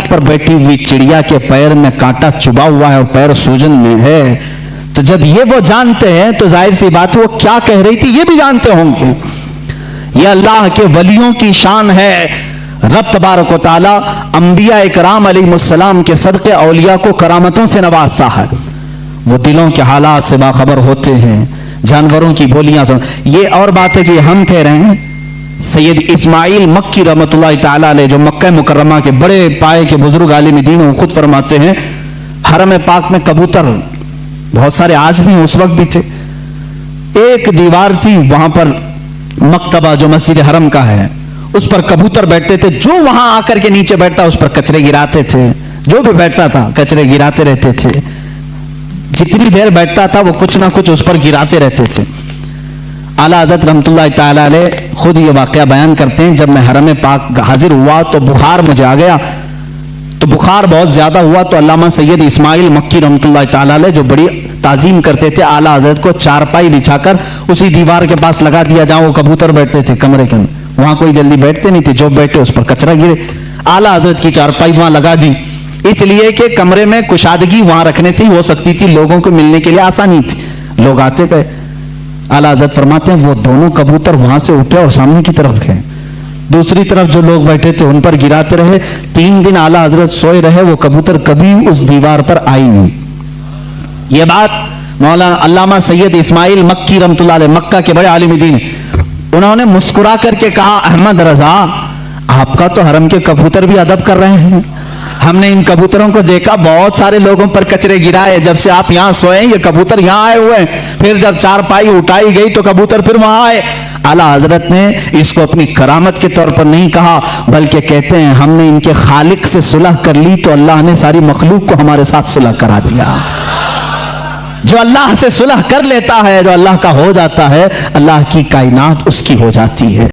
दरख्त पर बैठी हुई चिड़िया के पैर में कांटा चुभा हुआ है और पैर सूजन में है, तो जब ये वो जानते हैं तो जाहिर सी बात है वो क्या कह रही थी ये भी जानते होंगे। ये अल्लाह के वलियों की शान है। रब तबारक व तआला अंबिया इकराम अलैहिमुस्सलाम के सदक़े औलिया को करामतों से नवाज़ता है। वो दिलों के हालात से बाखबर होते हैं, जानवरों की बोलियां सुन। ये और बात है कि हम कह रहे हैं सैयद इस्माइल मक्की रहमतुल्लाहि तआला अलैह, जो मक्का मुकर्रमा के बड़े पाए के बुजुर्ग आलिम दीन हैं, खुद फरमाते हैं हरम पाक में कबूतर बहुत सारे आज भी उस वक्त भी थे। एक दीवार थी वहां पर मक्तबा जो मस्जिद हरम का है, उस पर कबूतर बैठते थे। जो वहां आकर के नीचे बैठता उस पर कचरे गिराते थे, जो भी बैठता था कचरे गिराते रहते थे। जितनी देर बैठता था वो कुछ ना कुछ उस पर गिराते रहते थे। आला हज़रत रहमतुल्लाहि तआला अलैह खुद ये वाक़या बयान करते हैं, जब मैं हरम पाक हाजिर हुआ तो बुखार मुझे आ गया। तो बुखार बहुत ज्यादा हुआ तो अल्लामा सैयद इस्माइल मक्की रहमतुल्लाहि तआला अलैह, जो बड़ी ताजीम करते थे, आला हज़रत को चारपाई बिछाकर उसी दीवार के पास लगा दिया जहां वो कबूतर बैठते थे कमरे के अंदर। वहां कोई जल्दी बैठते नहीं थे, जो बैठे उस पर कचरा गिरे। आला हज़रत की चारपाई वहां लगा दी, इसलिए कि कमरे में कुशादगी वहां रखने से ही हो सकती थी, लोगों को मिलने के लिए आसानी थी, लोग आते गए। आला हज़रत फरमाते हैं वो दोनों कबूतर वहां से उठे और सामने की तरफ गए, दूसरी तरफ जो लोग बैठे थे उन पर गिराते रहे। 3 दिन आला हज़रत सोए रहे, वो कबूतर कभी उस दीवार पर आई नहीं। ये बात मौलाना अल्लामा सैयद इस्माइल मक्की रहमतुल्लाह अलैह, मक्का के बड़े आलिम दीन, उन्होंने मुस्कुरा करके कहा अहमद रजा आपका तो हरम के कबूतर भी अदब कर रहे हैं। हमने इन कबूतरों को देखा, बहुत सारे लोगों पर कचरे गिराए, जब से आप यहाँ सोए ये कबूतर यहाँ आए हुए हैं। फिर जब चारपाई उठाई गई तो कबूतर फिर वहां आए। आला हज़रत ने इसको अपनी करामत के तौर पर नहीं कहा, बल्कि कहते हैं हमने इनके खालिक से सुलह कर ली तो अल्लाह ने सारी मखलूक को हमारे साथ सुलह करा दिया। जो अल्लाह से सुलह कर लेता है, जो अल्लाह का हो जाता है, अल्लाह की कायनात उसकी हो जाती है।